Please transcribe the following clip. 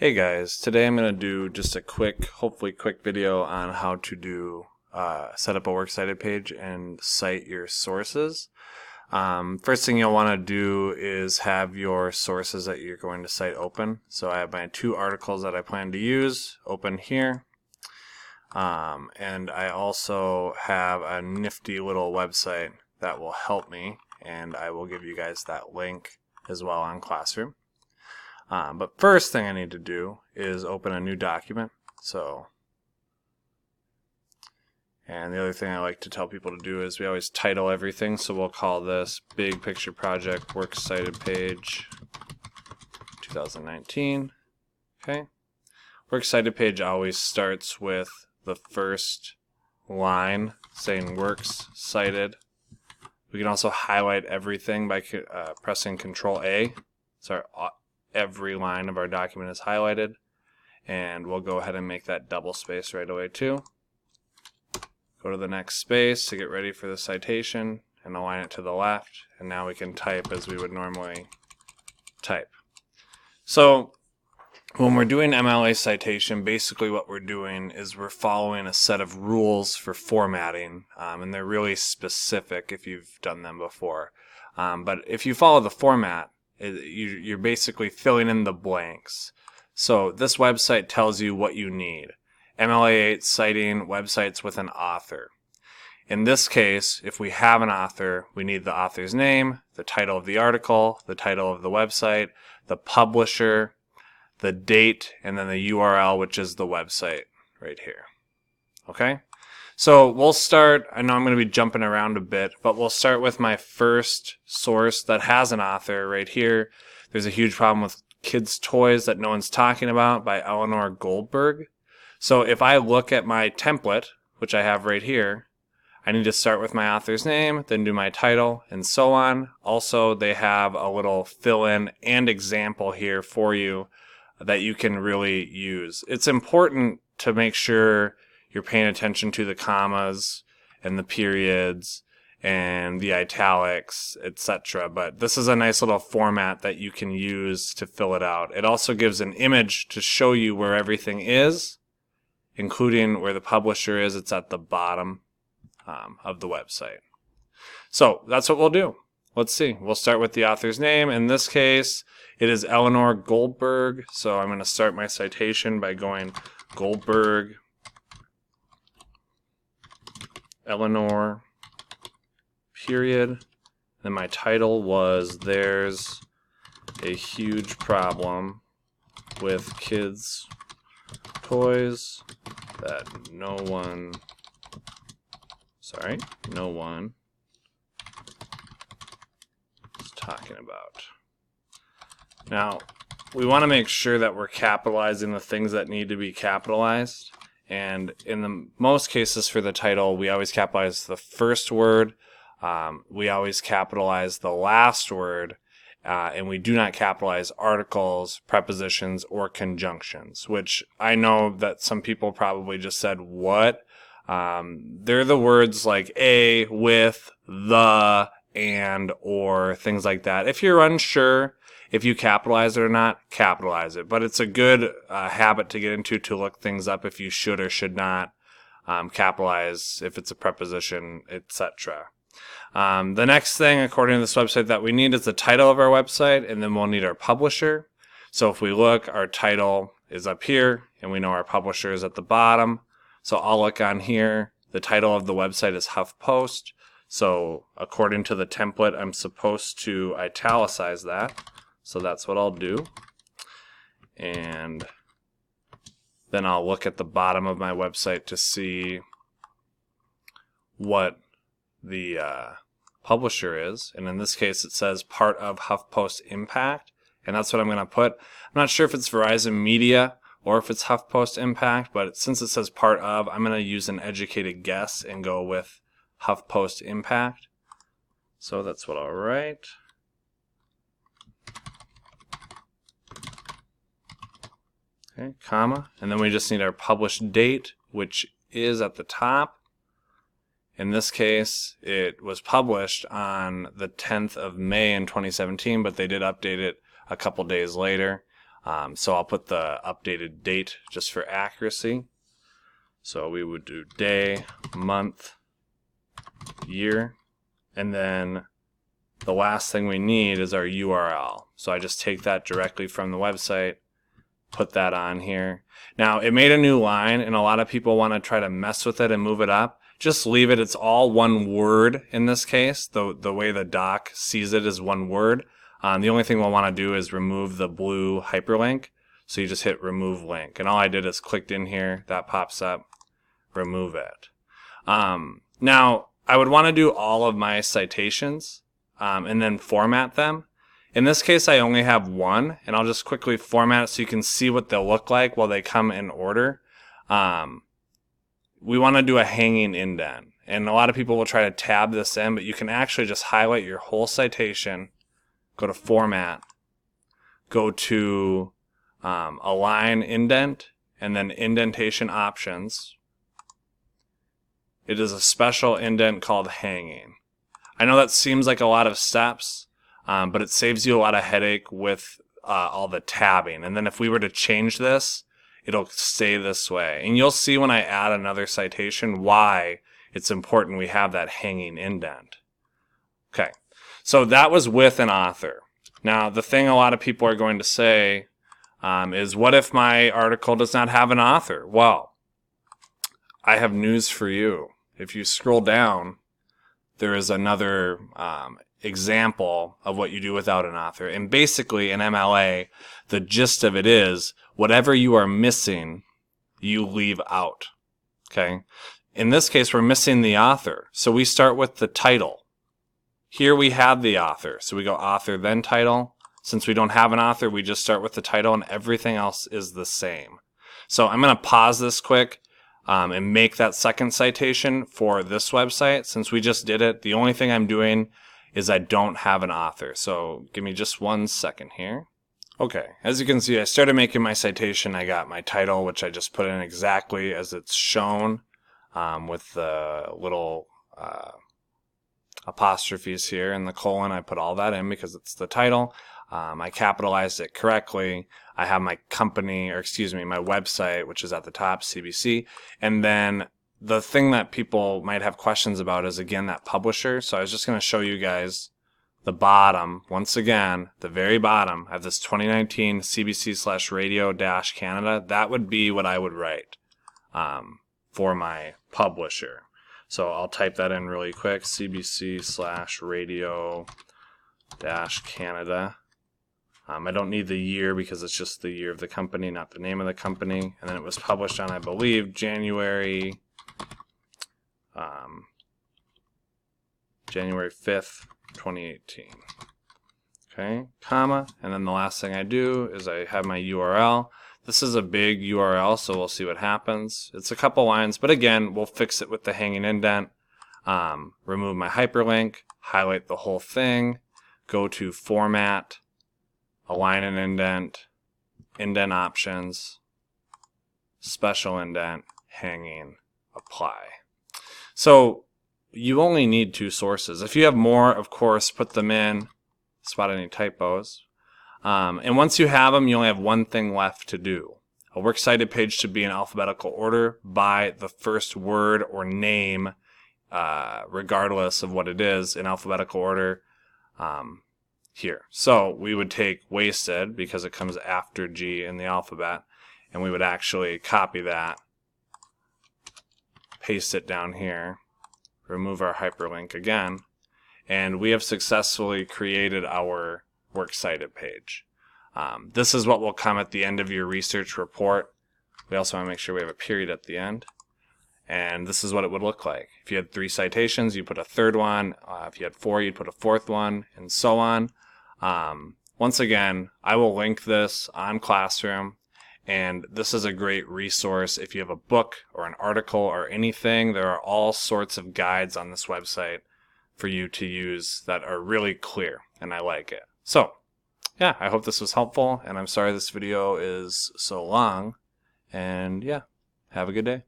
Hey guys, today I'm going to do just a quick, hopefully quick video on how to do set up a works cited page and cite your sources. First thing you'll want to do is have your sources that you're going to cite open. So I have my two articles that I plan to use open here. And I also have a nifty little website that will help me, and I will give you guys that link as well on Classroom. But first thing I need to do is open a new document. And the other thing I like to tell people to do is we always title everything, so we'll call this Big Picture Project Works Cited Page 2019. Okay. Works Cited Page always starts with the first line saying Works Cited. We can also highlight everything by pressing Control A. So every line of our document is highlighted, and we'll go ahead and make that double space right away too. Go to the next space to get ready for the citation and align it to the left, and now we can type as we would normally type. So when we're doing MLA citation, basically what we're doing is we're following a set of rules for formatting, and they're really specific if you've done them before. But if you follow the format, you're basically filling in the blanks. So this website tells you what you need. MLA 8 citing websites with an author. In this case, if we have an author, we need the author's name, the title of the article, the title of the website, the publisher, the date, and then the URL, which is the website right here. Okay? So we'll start, I know I'm going to be jumping around a bit, but we'll start with my first source that has an author right here. There's a huge problem with kids' toys that no one's talking about by Eleanor Goldberg. So if I look at my template, which I have right here, I need to start with my author's name, then do my title, and so on. Also, they have a little fill-in and example here for you that you can really use. It's important to make sure you're paying attention to the commas and the periods and the italics, etc. But this is a nice little format that you can use to fill it out. It also gives an image to show you where everything is, including where the publisher is. It's at the bottom of the website. So that's what we'll do. Let's see. We'll start with the author's name. In this case, it is Eleanor Goldberg. So I'm going to start my citation by going Goldberg, Eleanor, period. Then my title was There's a Huge Problem with Kids' Toys that no one is talking about. Now, we want to make sure that we're capitalizing the things that need to be capitalized. And in the most cases for the title, we always capitalize the first word. We always capitalize the last word. And we do not capitalize articles, prepositions, or conjunctions, which I know that some people probably just said, what? They're the words like a, with, the, and, or, things like that. If you're unsure if you capitalize it or not, capitalize it. But it's a good habit to get into to look things up if you should or should not capitalize if it's a preposition, etc. The next thing, according to this website, that we need is the title of our website, and then we'll need our publisher. So if we look, our title is up here, and we know our publisher is at the bottom. So I'll look on here. The title of the website is HuffPost. So according to the template, I'm supposed to italicize that. So that's what I'll do. And then I'll look at the bottom of my website to see what the publisher is. And in this case, it says part of HuffPost Impact. And that's what I'm going to put. I'm not sure if it's Verizon Media or if it's HuffPost Impact, but since it says part of, I'm going to use an educated guess and go with HuffPost Impact. So that's what I'll write. Okay, comma, and then we just need our published date, which is at the top. In this case, it was published on the 10th of May in 2017, but they did update it a couple days later. So I'll put the updated date just for accuracy. So we would do day, month, year, and then the last thing we need is our URL. So I just take that directly from the website, put that on here. Now it made a new line, and a lot of people want to try to mess with it and move it up. Just leave it. It's all one word in this case. The way the doc sees it is one word. The only thing we'll want to do is remove the blue hyperlink. So you just hit remove link. And all I did is clicked in here. That pops up. Remove it. Now, I would want to do all of my citations and then format them. In this case, I only have one, and I'll just quickly format it so you can see what they'll look like while they come in order. We want to do a hanging indent, and a lot of people will try to tab this in, but you can actually just highlight your whole citation, go to Format, go to Align Indent, and then Indentation Options. It is a special indent called Hanging. I know that seems like a lot of steps, but it saves you a lot of headache with all the tabbing. And then if we were to change this, it'll stay this way. And you'll see when I add another citation why it's important we have that hanging indent. Okay, so that was with an author. Now, the thing a lot of people are going to say is, what if my article does not have an author? Well, I have news for you. If you scroll down, there is another example of what you do without an author. And basically, in MLA, the gist of it is, whatever you are missing, you leave out. Okay? In this case, we're missing the author. So we start with the title. Here we have the author. So we go author, then title. Since we don't have an author, we just start with the title, and everything else is the same. So I'm going to pause this quick and make that second citation for this website. Since we just did it, the only thing I'm doing is I don't have an author. So give me just 1 second here. Okay, as you can see, I started making my citation. I got my title, which I just put in exactly as it's shown with the little apostrophes here and the colon. I put all that in because it's the title. I capitalized it correctly. I have my company, or excuse me, my website, which is at the top, CBC. And then the thing that people might have questions about is, again, that publisher. So I was just going to show you guys the bottom. Once again, the very bottom, I have this 2019 CBC/radio-Canada. That would be what I would write for my publisher. So I'll type that in really quick, CBC/radio-Canada. I don't need the year because it's just the year of the company, not the name of the company. And then it was published on, I believe, January 5th, 2018. Okay, comma, and then the last thing I do is I have my URL. This is a big URL, so we'll see what happens. It's a couple lines, but again, we'll fix it with the hanging indent. Remove my hyperlink, highlight the whole thing, go to Format, Align an indent, Indent Options, Special Indent, Hanging, Apply. So you only need 2 sources. If you have more, of course, put them in, spot any typos. And once you have them, you only have one thing left to do. A works cited page should be in alphabetical order by the first word or name, regardless of what it is, in alphabetical order here. So we would take wasted, because it comes after G in the alphabet, and we would actually copy that, paste it down here, remove our hyperlink again, and we have successfully created our works cited page. This is what will come at the end of your research report. We also want to make sure we have a period at the end. And this is what it would look like. If you had 3 citations, you put a third one. If you had 4, you'd put a fourth one, and so on. Once again, I will link this on Classroom, and this is a great resource. If you have a book or an article or anything, there are all sorts of guides on this website for you to use that are really clear, and I like it. So, yeah, I hope this was helpful, and I'm sorry this video is so long, and yeah, have a good day.